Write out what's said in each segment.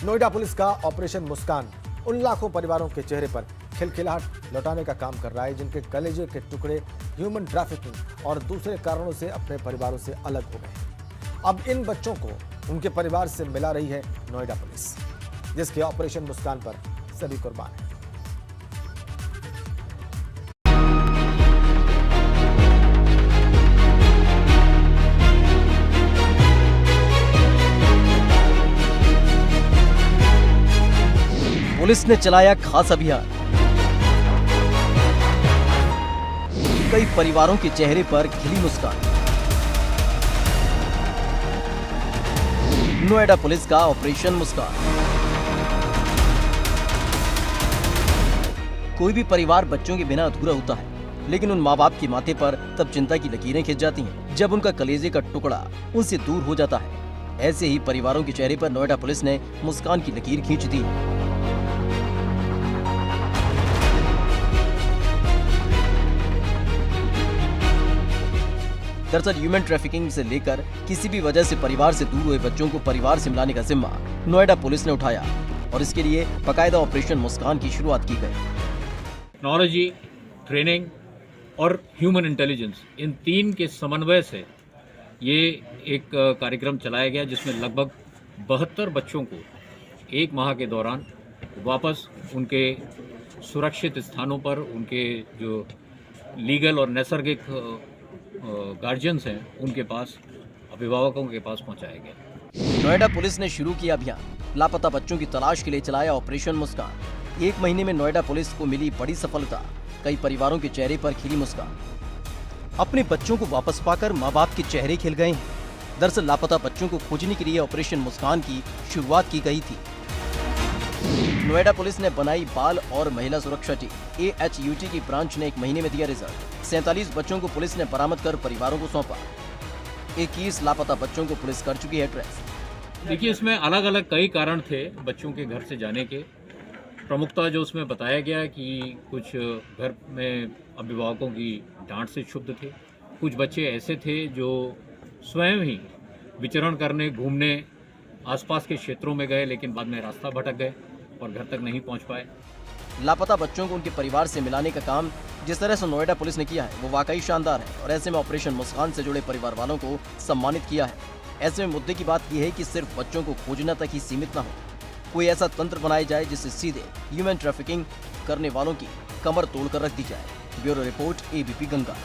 Noida police का operation मुस्कान उन लाखों परिवारों के चेहरे पर खिलखिलाहट लौटाने का काम कर रहा है जिनके कलेजे के टुकड़े ह्यूमन ट्रैफिकिंग और दूसरे कारणों से अपने परिवारों से अलग हो गए हैं। अब इन बच्चों को उनके परिवार से मिला रही है नोएडा पुलिस, जिसके ऑपरेशन मुस्कान पर सभी कुर्बान हैं। पुलिस ने चलाया खास अभियान। कई परिवारों के चेहरे पर खिली मुस्कान। नोएडा पुलिस का ऑपरेशन मुस्कान। कोई भी परिवार बच्चों के बिना अधूरा होता है, लेकिन उन माँ बाप के माथे पर तब चिंता की लकीरें खिंच जाती हैं जब उनका कलेजे का टुकड़ा उनसे दूर हो जाता है। ऐसे ही परिवारों के चेहरे पर नोएडा पुलिस ने मुस्कान की लकीर खींच दी। दरअसल ह्यूमन ट्रैफिकिंग से लेकर किसी भी वजह से परिवार से दूर हुए बच्चों को परिवार से मिलाने का जिम्मा नोएडा पुलिस ने उठाया और इसके लिए बाकायदा ऑपरेशन मुस्कान की शुरुआत की गई। टेक्नोलॉजी, ट्रेनिंग और ह्यूमन इंटेलिजेंस, इन तीन के समन्वय से ये एक कार्यक्रम चलाया गया जिसमें लगभग 72 बच्चों को एक माह के दौरान वापस उनके सुरक्षित स्थानों पर, उनके जो लीगल और नैसर्गिक गार्जियंस हैं उनके पास, अभिभावकों के पास पहुंचाया गया। नोएडा पुलिस ने शुरू किया अभियान। लापता बच्चों की तलाश के लिए चलाया ऑपरेशन मुस्कान। 1 महीने में नोएडा पुलिस को मिली बड़ी सफलता। कई परिवारों के चेहरे पर खिली मुस्कान। अपने बच्चों को वापस पाकर माँ बाप के चेहरे खिल गए हैं। दरअसल लापता बच्चों को खोजने के लिए ऑपरेशन मुस्कान की शुरुआत की गई थी। नोएडा पुलिस ने बनाई बाल और महिला सुरक्षा टीम। AHUT की ब्रांच ने 1 महीने में दिया रिजल्ट। 47 बच्चों को पुलिस ने बरामद कर परिवारों को सौंपा। 21 लापता बच्चों को पुलिस कर चुकी है ट्रेस। देखिए, इसमें अलग अलग कई कारण थे बच्चों के घर से जाने के। प्रमुखता जो उसमें बताया गया कि कुछ घर में अभिभावकों की डांट से क्षुब्ध थे, कुछ बच्चे ऐसे थे जो स्वयं ही विचरण करने, घूमने आसपास के क्षेत्रों में गए लेकिन बाद में रास्ता भटक गए और घर तक नहीं पहुंच पाए। लापता बच्चों को उनके परिवार से मिलाने का काम जिस तरह से नोएडा पुलिस ने किया है वो वाकई शानदार है और ऐसे में ऑपरेशन मुस्कान से जुड़े परिवार वालों को सम्मानित किया है। ऐसे में मुद्दे की बात यह है कि सिर्फ बच्चों को खोजना तक ही सीमित न हो, कोई ऐसा तंत्र बनाया जाए जिससे सीधे ह्यूमन ट्रैफिकिंग करने वालों की कमर तोड़कर रख दी जाए। Bureau report, ABP Ganga.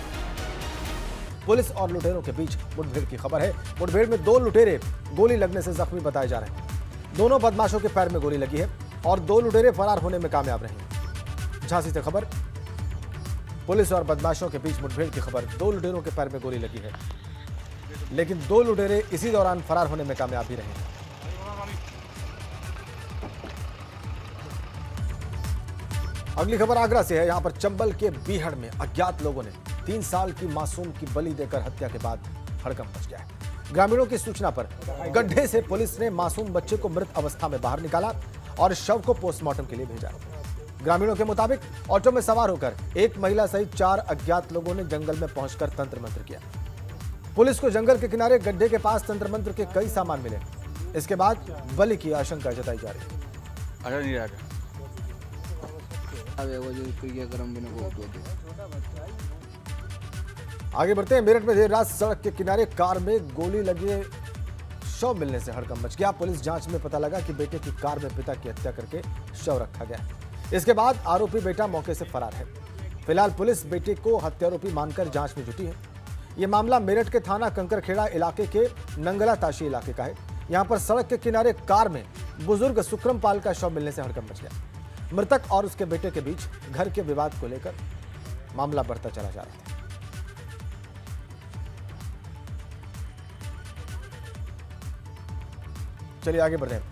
Police और लुटेरों के बीच मुठभेड़ की खबर है। मुठभेड़ में 2 लुटेरे गोली लगने से जख्मी बताए जा रहे हैं। दोनों बदमाशों के पैर में गोली लगी है और 2 लुटेरे फरार होने में कामयाब रहे हैं। झांसी से खबर, पुलिस और बदमाशों के बीच मुठभेड़ की खबर। 2 लुटेरों के पैर में गोली लगी है, लेकिन 2 लुटेरे इसी दौरान फरार होने में कामयाब भी रहे हैं। अगली खबर आगरा से है। यहां पर चंबल के बीहड़ में अज्ञात लोगों ने 3 साल की मासूम की बलि देकर हत्या के बाद हड़कंप मच गया है। ग्रामीणों की सूचना पर गड्ढे से पुलिस ने मासूम बच्चे को मृत अवस्था में बाहर निकाला और शव को पोस्टमार्टम के लिए भेजा। ग्रामीणों के मुताबिक ऑटो में सवार होकर एक महिला सहित 4 अज्ञात लोगों ने जंगल में पहुंचकर तंत्र मंत्र किया। पुलिस को जंगल के किनारे गड्ढे के पास तंत्र मंत्र के कई सामान मिले। इसके बाद बलि की आशंका जताई जा रही है। आगे बढ़ते हैं। मेरठ में देर रात सड़क के किनारे कार में गोली लगे शव मिलने से हड़कंप मच गया। पुलिस जांच में पता लगा कि बेटे की कार में पिता की हत्या करके शव रखा गया। इसके बाद आरोपी बेटा मौके से फरार है। फिलहाल पुलिस बेटे को हत्यारोपी मानकर जांच में जुटी है। यह मामला मेरठ के थाना कंकरखेड़ा इलाके के नंगला ताशी इलाके का है। यहां पर सड़क के किनारे कार में बुजुर्ग सुक्रम पाल का शव मिलने से हड़कंप मच गया। मृतक और उसके बेटे के बीच घर के विवाद को लेकर मामला बढ़ता चला जा रहा था। चलिए आगे बढ़ते हैं।